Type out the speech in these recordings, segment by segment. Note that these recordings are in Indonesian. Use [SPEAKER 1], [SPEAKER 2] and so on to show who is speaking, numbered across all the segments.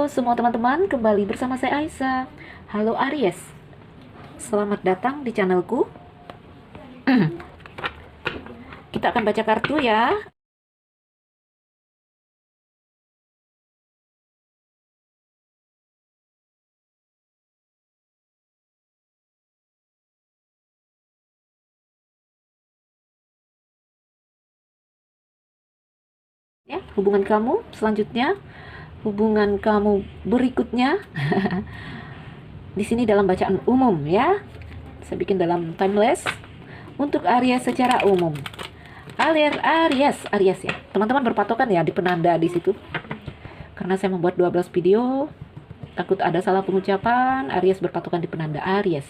[SPEAKER 1] semua teman-teman, kembali bersama saya Aisyah. Halo Aries, selamat datang di channelku. Kita akan baca kartu ya. Ya, hubungan kamu selanjutnya, hubungan kamu berikutnya. Di sini dalam bacaan umum ya. Saya bikin dalam timeless untuk Aries secara umum. Aries ya. Teman-teman berpatokan ya di penanda di situ. Karena saya membuat 12 video, takut ada salah pengucapan. Aries berpatokan di penanda Aries.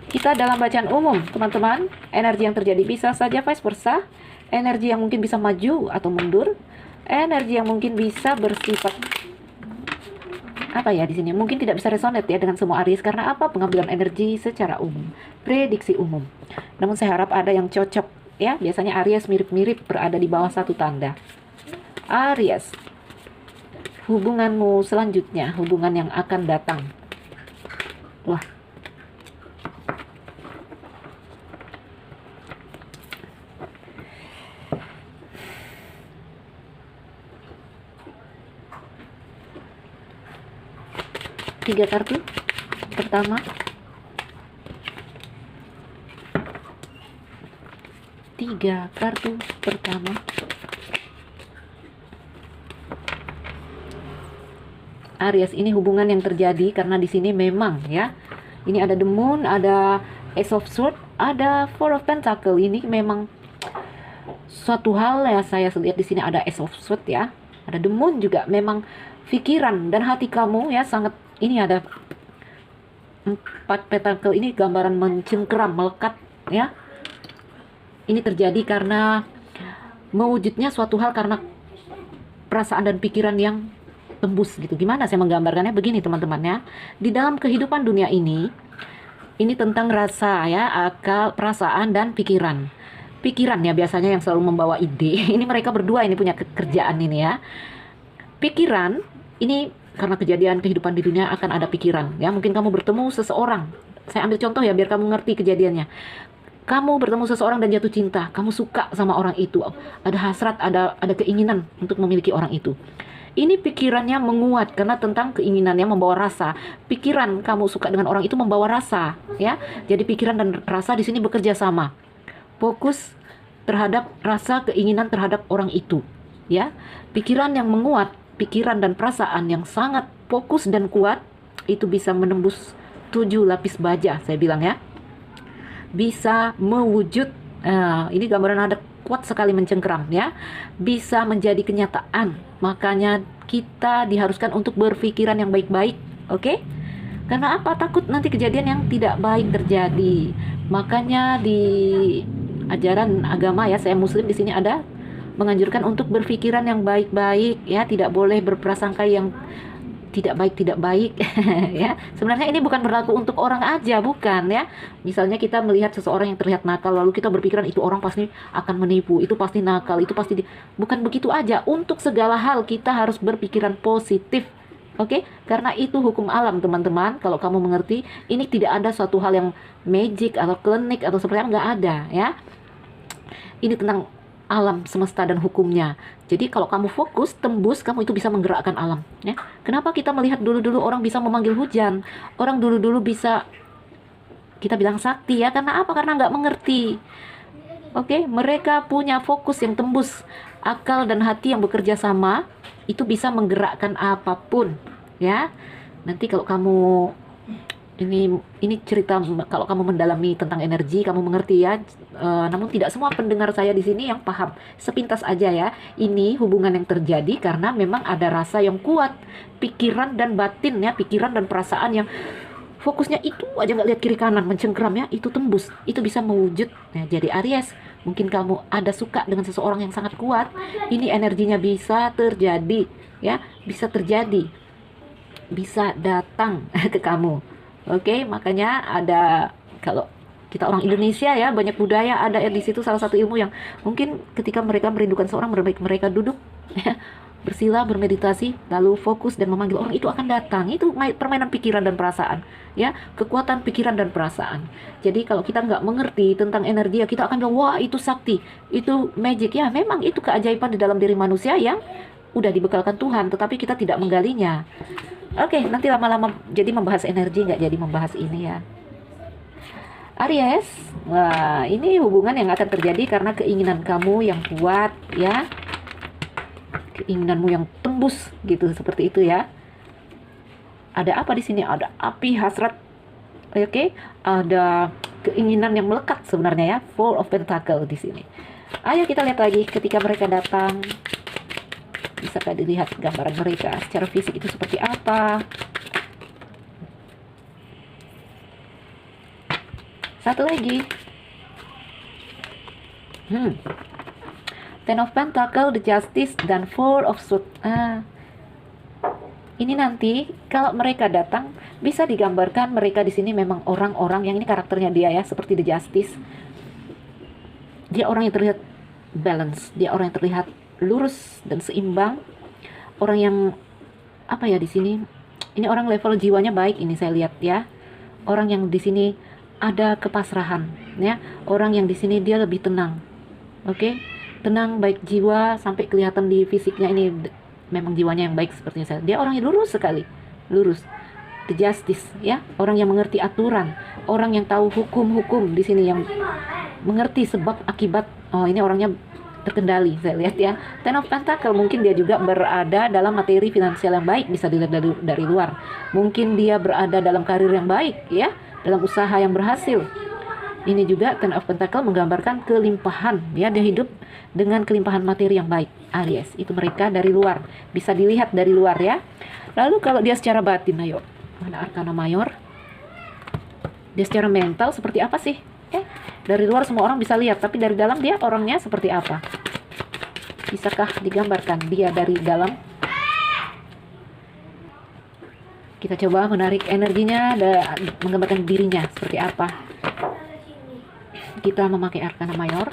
[SPEAKER 1] Kita dalam bacaan umum, teman-teman. Energi yang terjadi bisa saja vice versa. Energi yang mungkin bisa maju atau mundur. Energi yang mungkin bisa bersifat apa ya di sini? Mungkin tidak bisa resonate ya dengan semua Aries karena apa? Pengambilan energi secara umum, prediksi umum. Namun saya harap ada yang cocok ya. Biasanya Aries mirip-mirip berada di bawah satu tanda. Aries, hubunganmu selanjutnya, hubungan yang akan datang. Wah. Tiga kartu pertama, Aries, ini hubungan yang terjadi karena di sini memang ya, ini ada the moon, ada ace of sword, ada four of pentacle. Ini memang suatu hal ya, saya lihat di sini ada ace of sword ya, ada the moon juga. Memang pikiran dan hati kamu ya sangat, ini ada 4 pentacle, ini gambaran mencengkeram, melekat ya. Ini terjadi karena mewujudnya suatu hal karena perasaan dan pikiran yang tembus gitu. Gimana saya menggambarkannya? Begini teman-teman ya. Di dalam kehidupan dunia ini tentang rasa ya, akal, perasaan dan pikiran. Pikiran ya biasanya yang selalu membawa ide. Ini mereka berdua ini punya kerjaan ini ya. Pikiran ini karena kejadian kehidupan di dunia akan ada pikiran ya. Mungkin kamu bertemu seseorang. Saya ambil contoh ya biar kamu ngerti kejadiannya. Kamu bertemu seseorang dan jatuh cinta. Kamu suka sama orang itu. Ada hasrat, ada keinginan untuk memiliki orang itu. Ini pikirannya menguat karena tentang keinginannya membawa rasa. Pikiran kamu suka dengan orang itu membawa rasa ya. Jadi pikiran dan rasa di sini bekerja sama. Fokus terhadap rasa keinginan terhadap orang itu ya. Pikiran yang menguat, pikiran dan perasaan yang sangat fokus dan kuat itu bisa menembus 7 lapis baja, saya bilang ya. Bisa mewujud, ini gambaran ada kuat sekali mencengkeram ya. Bisa menjadi kenyataan. Makanya kita diharuskan untuk berpikiran yang baik-baik, oke? Karena apa? Takut nanti kejadian yang tidak baik terjadi. Makanya di ajaran agama ya, saya muslim, di sini ada menganjurkan untuk berpikiran yang baik-baik ya, tidak boleh berprasangka yang tidak baik ya. Sebenarnya ini bukan berlaku untuk orang aja, bukan ya. Misalnya kita melihat seseorang yang terlihat nakal lalu kita berpikiran itu orang pasti akan menipu, itu pasti nakal, itu pasti bukan begitu aja. Untuk segala hal kita harus berpikiran positif. Oke, karena itu hukum alam teman-teman. Kalau kamu mengerti, ini tidak ada suatu hal yang magic atau klinik atau seperti apa, nggak ada ya. Ini tentang alam semesta dan hukumnya. Jadi kalau kamu fokus, tembus, kamu itu bisa menggerakkan alam ya. Kenapa kita melihat dulu-dulu orang bisa memanggil hujan, orang dulu-dulu bisa kita bilang sakti ya, karena apa? Karena nggak mengerti. Oke, mereka punya fokus yang tembus, akal dan hati yang bekerja sama, itu bisa menggerakkan apapun ya. Nanti kalau kamu ini cerita, kalau kamu mendalami tentang energi, kamu mengerti ya. Namun tidak semua pendengar saya di sini yang paham. Sepintas aja ya. Ini hubungan yang terjadi karena memang ada rasa yang kuat, pikiran dan batin ya, pikiran dan perasaan yang fokusnya itu aja, nggak lihat kiri kanan, mencengkeram ya, itu tembus, itu bisa mewujud. Nah, jadi Aries, mungkin kamu ada suka dengan seseorang yang sangat kuat. Ini energinya bisa terjadi ya, bisa terjadi, bisa datang ke kamu. Oke, makanya ada, kalau kita orang Indonesia ya, banyak budaya ada di situ. Salah satu ilmu yang mungkin ketika mereka merindukan seorang, mereka duduk Bersila, bermeditasi, lalu fokus dan memanggil orang itu akan datang. Itu permainan pikiran dan perasaan, ya, kekuatan pikiran dan perasaan. Jadi kalau kita nggak mengerti tentang energi, ya kita akan bilang, wah itu sakti, itu magic. Ya memang itu keajaiban di dalam diri manusia yang udah dibekalkan Tuhan, tetapi kita tidak menggalinya. Oke, nanti lama-lama jadi membahas energi, nggak jadi membahas ini ya. Aries, wah ini hubungan yang akan terjadi karena keinginan kamu yang kuat, ya, keinginanmu yang tembus gitu, seperti itu ya. Ada apa di sini? Ada api hasrat, oke? Ada keinginan yang melekat sebenarnya ya, Four of Pentacle di sini. Ayo kita lihat lagi ketika mereka datang. Bisakah dilihat gambaran mereka secara fisik itu seperti apa? Satu lagi. Ten of Pentacle, the Justice, dan Four of Swords. Ini nanti kalau mereka datang bisa digambarkan mereka di sini memang orang-orang yang ini karakternya dia ya, seperti the Justice. Dia orang yang terlihat balance, dia orang yang terlihat lurus dan seimbang. Orang yang apa ya di sini? Ini orang level jiwanya baik ini saya lihat ya. Orang yang di sini ada kepasrahan ya. Orang yang di sini dia lebih tenang. Oke? Tenang, baik jiwa, sampai kelihatan di fisiknya ini memang jiwanya yang baik sepertinya saya. Dia orang yang lurus sekali, lurus. The Justice ya, orang yang mengerti aturan, orang yang tahu hukum-hukum di sini, yang mengerti sebab akibat. Oh ini orangnya terkendali saya lihat ya. Ten of Pentacle, mungkin dia juga berada dalam materi finansial yang baik, bisa dilihat dari luar. Mungkin dia berada dalam karir yang baik ya, dalam usaha yang berhasil. Ini juga Ten of Pentacle menggambarkan kelimpahan ya, dia hidup dengan kelimpahan materi yang baik. Aries, itu mereka dari luar, bisa dilihat dari luar ya. Lalu kalau dia secara batin, ayo, mana Arkana Mayor? Dia secara mental seperti apa sih? Dari luar semua orang bisa lihat, tapi dari dalam dia orangnya seperti apa? Bisakah digambarkan dia dari dalam? Kita coba menarik energinya dan menggambarkan dirinya seperti apa. Kita memakai Arkana Mayor.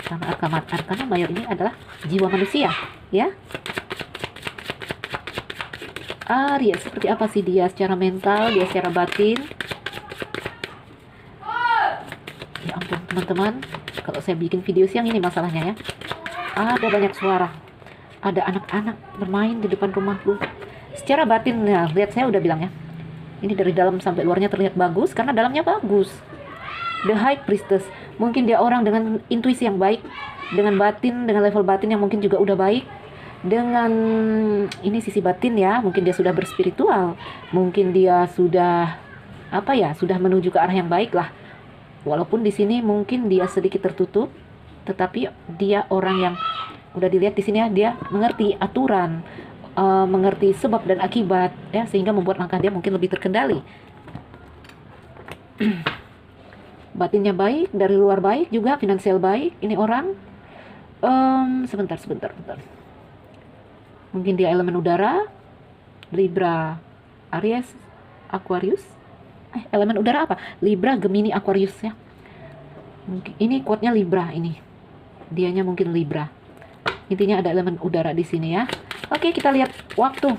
[SPEAKER 1] Karena Arkana Mayor ini adalah jiwa manusia, ya. Aries, seperti apa sih dia secara mental, dia secara batin? Ya ampun teman-teman, kalau saya bikin video siang ini masalahnya ya. Ada banyak suara, ada anak-anak bermain di depan rumahku. Secara batin, ya, lihat saya udah bilang ya. Ini dari dalam sampai luarnya terlihat bagus, karena dalamnya bagus. The High Priestess, mungkin dia orang dengan intuisi yang baik, dengan batin, dengan level batin yang mungkin juga udah baik. Dengan ini sisi batin ya, mungkin dia sudah berspiritual, mungkin dia sudah apa ya, sudah menuju ke arah yang baik lah. Walaupun di sini mungkin dia sedikit tertutup, tetapi dia orang yang udah dilihat di sini ya, dia mengerti aturan, mengerti sebab dan akibat ya, sehingga membuat langkah dia mungkin lebih terkendali. Batinnya baik, dari luar baik juga, finansial baik. Ini orang sebentar. Mungkin dia elemen udara, Libra, Aries, Aquarius. Elemen udara apa? Libra, Gemini, Aquarius ya. Mungkin ini quote-nya Libra ini. Dianya mungkin Libra. Intinya ada elemen udara di sini ya. Oke, kita lihat waktu.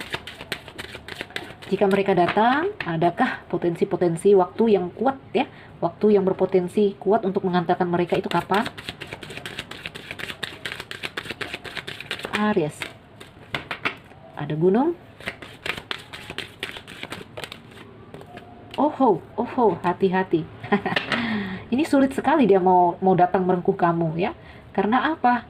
[SPEAKER 1] Jika mereka datang, adakah potensi-potensi waktu yang kuat ya? Waktu yang berpotensi kuat untuk mengantarkan mereka itu kapan? Aries. Ada gunung. Oh, hati-hati. Ini sulit sekali dia mau datang merengkuh kamu ya. Karena apa?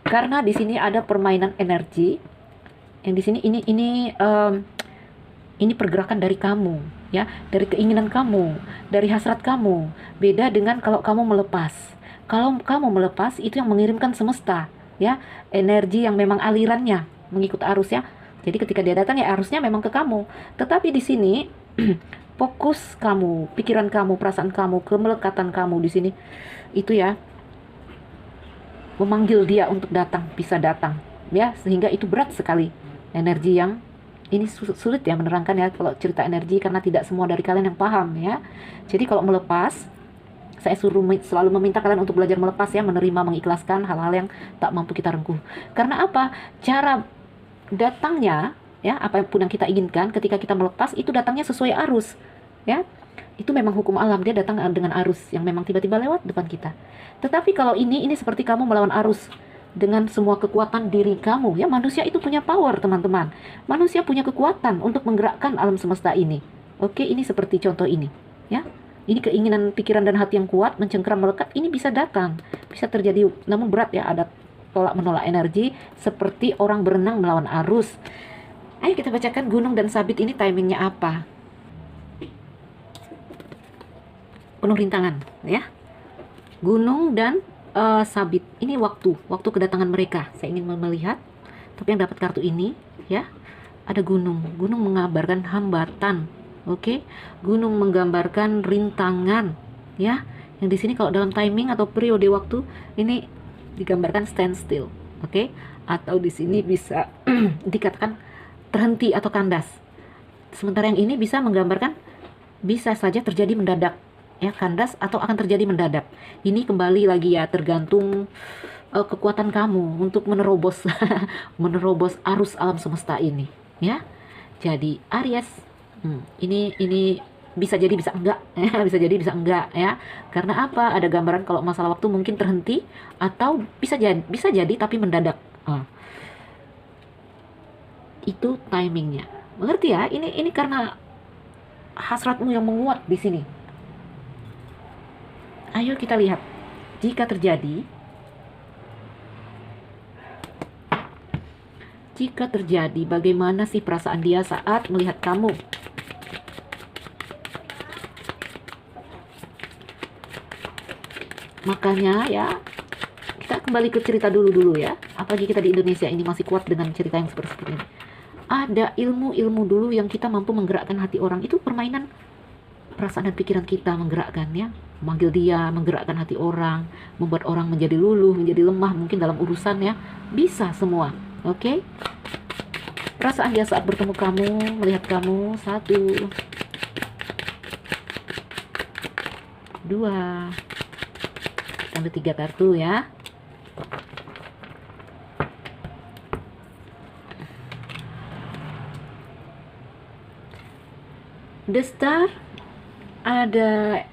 [SPEAKER 1] Karena di sini ada permainan energi. Yang di sini ini pergerakan dari kamu ya, dari keinginan kamu, dari hasrat kamu. Beda dengan kalau kamu melepas. Kalau kamu melepas, itu yang mengirimkan semesta ya, energi yang memang alirannya mengikut arus ya. Jadi ketika dia datang ya arusnya memang ke kamu. Tetapi di sini fokus kamu, pikiran kamu, perasaan kamu, kemelekatan kamu di sini itu ya, memanggil dia untuk datang, bisa datang ya, sehingga itu berat sekali. Energi yang ini sulit ya menerangkan ya kalau cerita energi, karena tidak semua dari kalian yang paham ya. Jadi kalau melepas Saya suruh selalu meminta kalian untuk belajar melepas ya, menerima, mengikhlaskan hal-hal yang tak mampu kita rengkuh. Karena apa? Cara datangnya ya, apapun yang kita inginkan ketika kita melepas itu datangnya sesuai arus ya. Itu memang hukum alam, dia datang dengan arus yang memang tiba-tiba lewat depan kita. Tetapi kalau ini seperti kamu melawan arus dengan semua kekuatan diri kamu ya. Manusia itu punya power, teman-teman. Manusia punya kekuatan untuk menggerakkan alam semesta ini. Oke, ini seperti contoh ini ya. Ini keinginan pikiran dan hati yang kuat, mencengkram, melekat, ini bisa datang, bisa terjadi, namun berat ya, ada tolak menolak energi seperti orang berenang melawan arus. Ayo kita bacakan gunung dan sabit ini timingnya apa? Penuh rintangan ya. Gunung dan sabit ini waktu kedatangan mereka. Saya ingin melihat, tapi yang dapat kartu ini ya, ada gunung mengabarkan hambatan. Oke, gunung menggambarkan rintangan ya. Yang di sini kalau dalam timing atau periode waktu ini digambarkan standstill, oke? Atau di sini bisa dikatakan terhenti atau kandas. Sementara yang ini bisa menggambarkan bisa saja terjadi mendadak ya, kandas atau akan terjadi mendadak. Ini kembali lagi ya, tergantung kekuatan kamu untuk menerobos menerobos arus alam semesta ini ya. Jadi Aries, ini bisa jadi bisa enggak bisa jadi bisa enggak ya. Karena apa? Ada gambaran kalau masalah waktu mungkin terhenti, atau bisa jadi tapi mendadak. Itu timingnya. Mengerti ya? Ini karena hasratmu yang menguat di sini. Ayo kita lihat, jika terjadi bagaimana sih perasaan dia saat melihat kamu? Makanya ya, kita kembali ke cerita dulu ya. Apalagi kita di Indonesia ini masih kuat dengan cerita yang seperti ini. Ada ilmu-ilmu dulu yang kita mampu menggerakkan hati orang. Itu permainan perasaan dan pikiran kita, menggerakkan ya, memanggil dia, menggerakkan hati orang, membuat orang menjadi luluh, menjadi lemah mungkin dalam urusan ya. Bisa semua. Oke? Perasaan dia saat bertemu kamu, melihat kamu. 1, 2, ambil 3 kartu ya. The Star, ada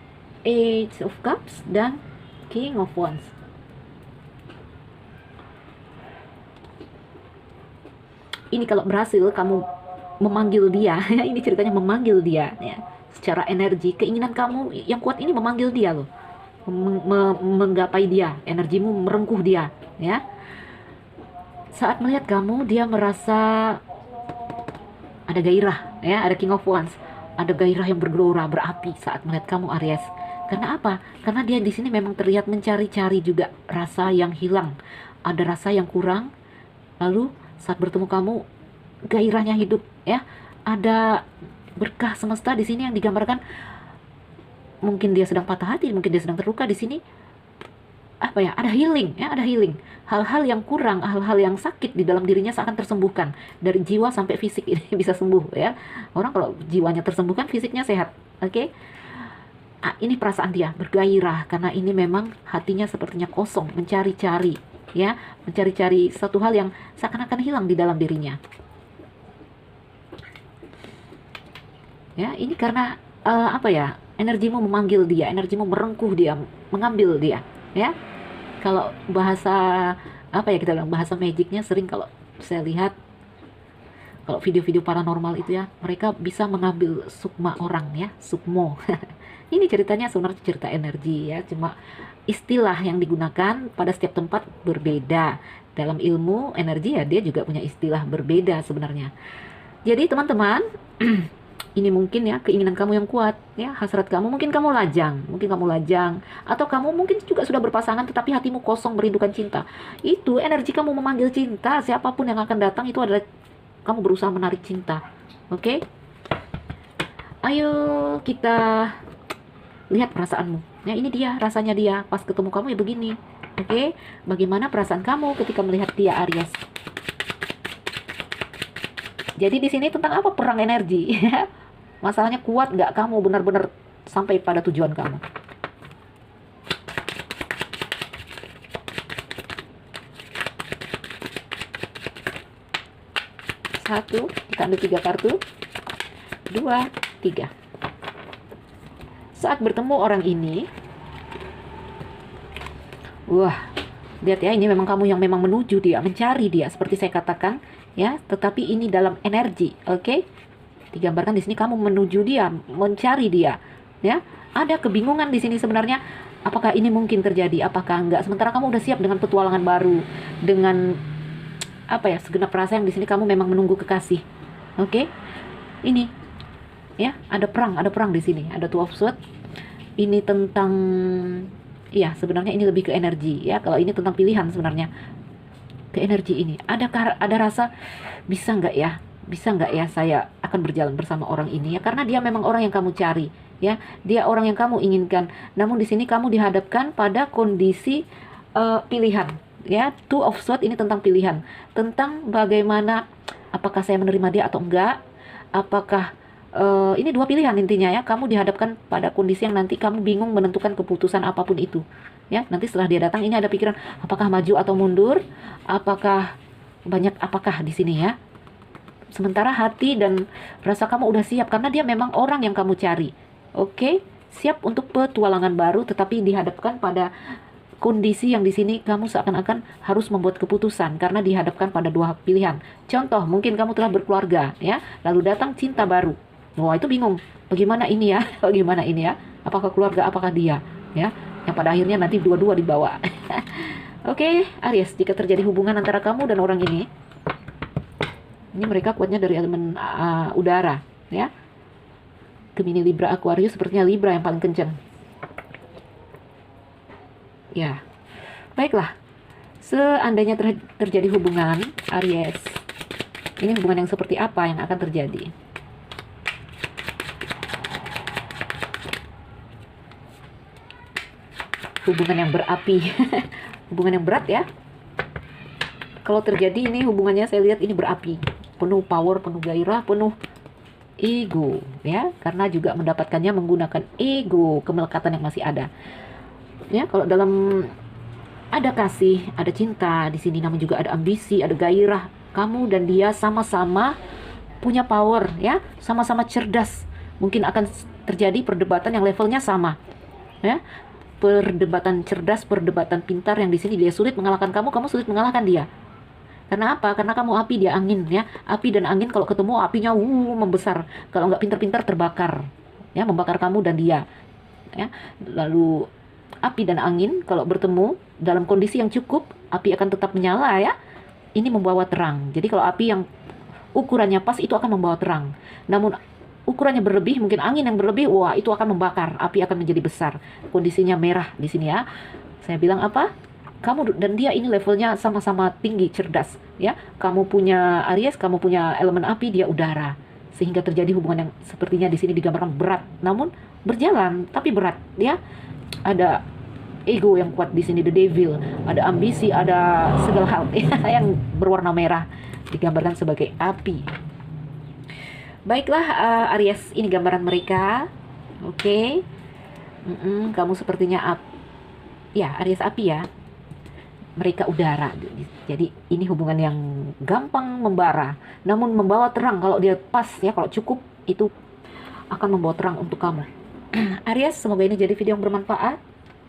[SPEAKER 1] Eight of Cups dan King of Wands. Ini kalau berhasil kamu memanggil dia ini ceritanya memanggil dia ya. Secara energi, keinginan kamu yang kuat ini memanggil dia loh, menggapai dia, energimu merengkuh dia ya. Saat melihat kamu, dia merasa ada gairah ya, ada King of Wands, ada gairah yang bergelora, berapi saat melihat kamu Aries. Karena apa? Karena dia di sini memang terlihat mencari-cari juga rasa yang hilang, ada rasa yang kurang. Lalu saat bertemu kamu, gairahnya hidup ya. Ada berkah semesta di sini yang digambarkan. Mungkin dia sedang patah hati, mungkin dia sedang terluka di sini. Apa ya? Ada healing ya, ada healing. Hal-hal yang kurang, hal-hal yang sakit di dalam dirinya seakan tersembuhkan. Dari jiwa sampai fisik ini bisa sembuh ya. Orang kalau jiwanya tersembuhkan, fisiknya sehat. Oke? Ini perasaan dia bergairah karena ini memang hatinya sepertinya kosong, mencari-cari ya, mencari-cari satu hal yang seakan-akan hilang di dalam dirinya. Ya, ini karena apa ya? Energimu memanggil dia, energimu merengkuh dia, mengambil dia, ya. Kalau bahasa apa ya, kita bilang bahasa magicnya, sering kalau saya lihat kalau video-video paranormal itu ya, mereka bisa mengambil sukma orang ya, sukmo. Ini ceritanya sebenarnya cerita energi ya, cuma istilah yang digunakan pada setiap tempat berbeda. Dalam ilmu energi ya, dia juga punya istilah berbeda sebenarnya. Jadi teman-teman, ini mungkin ya keinginan kamu yang kuat ya, hasrat kamu, mungkin kamu lajang, atau kamu mungkin juga sudah berpasangan tetapi hatimu kosong merindukan cinta. Itu energi kamu memanggil cinta, siapapun yang akan datang itu adalah kamu berusaha menarik cinta. Oke? Ayo kita lihat perasaanmu. Ya, ini dia rasanya dia pas ketemu kamu ya begini. Oke? Bagaimana perasaan kamu ketika melihat dia Aries? Jadi di sini tentang apa? Perang energi. Masalahnya kuat nggak kamu benar-benar sampai pada tujuan kamu? 1, kita ambil 3 kartu. 2, 3. Saat bertemu orang ini, wah, lihat ya, ini memang kamu yang memang menuju dia, mencari dia, seperti saya katakan, ya. Tetapi ini dalam energi, oke? Digambarkan di sini kamu menuju dia, mencari dia, ya. Ada kebingungan di sini sebenarnya. Apakah ini mungkin terjadi? Apakah enggak? Sementara kamu udah siap dengan petualangan baru, dengan apa ya? Segenap rasa yang di sini kamu memang menunggu kekasih, oke? Ini, ya, ada perang di sini. Ada Two of Swords. Ini tentang, ya, sebenarnya ini lebih ke energi, ya. Kalau ini tentang pilihan sebenarnya, ke energi ini. Ada rasa, bisa nggak ya saya akan berjalan bersama orang ini, ya, karena dia memang orang yang kamu cari, ya. Dia orang yang kamu inginkan. Namun di sini kamu dihadapkan pada kondisi pilihan, ya. Two of Swords ini tentang pilihan, tentang bagaimana, apakah saya menerima dia atau enggak, apakah ini dua pilihan intinya, ya. Kamu dihadapkan pada kondisi yang nanti kamu bingung menentukan keputusan apapun itu, ya. Nanti setelah dia datang, ini ada pikiran apakah maju atau mundur, apakah di sini, ya. Sementara hati dan rasa kamu udah siap karena dia memang orang yang kamu cari, oke? Siap untuk petualangan baru, tetapi dihadapkan pada kondisi yang di sini kamu seakan-akan harus membuat keputusan karena dihadapkan pada dua pilihan. Contoh, mungkin kamu telah berkeluarga, ya, lalu datang cinta baru. Wah, itu bingung. Bagaimana ini ya? Bagaimana ini ya? Apakah keluarga, apakah dia? Ya, yang pada akhirnya nanti dua-dua dibawa. Oke, Aries, jika terjadi hubungan antara kamu dan orang ini mereka kuatnya dari elemen udara, ya. Gemini, Libra, Aquarius, sepertinya Libra yang paling kencang. Ya, baiklah. Seandainya terjadi hubungan, Aries, ini hubungan yang seperti apa yang akan terjadi? Hubungan yang berapi. Hubungan yang berat, ya. Kalau terjadi ini hubungannya, saya lihat ini berapi, penuh power, penuh gairah, penuh ego, ya, karena juga mendapatkannya menggunakan ego, kemelekatan yang masih ada, ya. Kalau dalam ada kasih, ada cinta di sini, namun juga ada ambisi, ada gairah. Kamu dan dia sama-sama punya power, ya, sama-sama cerdas. Mungkin akan terjadi perdebatan yang levelnya sama, ya. Perdebatan cerdas, perdebatan pintar yang di sini dia sulit mengalahkan kamu, kamu sulit mengalahkan dia. Karena apa? Karena kamu api, dia angin, ya. Api dan angin kalau ketemu, apinya membesar. Kalau nggak pintar-pintar terbakar, ya, membakar kamu dan dia, ya. Lalu api dan angin kalau bertemu dalam kondisi yang cukup, api akan tetap menyala, ya. Ini membawa terang. Jadi kalau api yang ukurannya pas itu akan membawa terang. Namun ukurannya berlebih, mungkin angin yang berlebih, wah, itu akan membakar, api akan menjadi besar. Kondisinya merah di sini, ya. Saya bilang apa? Kamu dan dia ini levelnya sama-sama tinggi, cerdas, ya. Kamu punya Aries, kamu punya elemen api, dia udara. Sehingga terjadi hubungan yang sepertinya di sini digambarkan berat, namun berjalan tapi berat, ya. Ada ego yang kuat di sini, the devil, ada ambisi, ada segala hal yang berwarna merah digambarkan sebagai api. Baiklah, Aries, ini gambaran mereka. Oke. Kamu sepertinya ya, Aries api, ya. Mereka udara. Jadi ini hubungan yang gampang membara, namun membawa terang kalau dia pas, ya. Kalau cukup, itu akan membawa terang untuk kamu. Aries, semoga ini jadi video yang bermanfaat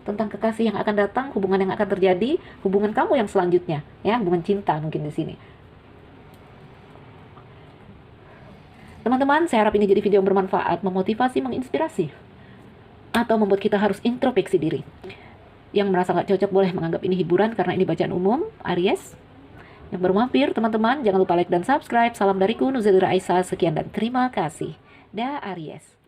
[SPEAKER 1] tentang kekasih yang akan datang, hubungan yang akan terjadi, hubungan kamu yang selanjutnya, ya, hubungan cinta mungkin di sini. Teman-teman, saya harap ini jadi video yang bermanfaat, memotivasi, menginspirasi, atau membuat kita harus introspeksi diri. Yang merasa nggak cocok boleh menganggap ini hiburan karena ini bacaan umum. Aries, yang baru mampir, teman-teman, jangan lupa like dan subscribe. Salam dariku, Nuzeli Raisa. Sekian dan terima kasih. Dah, Aries.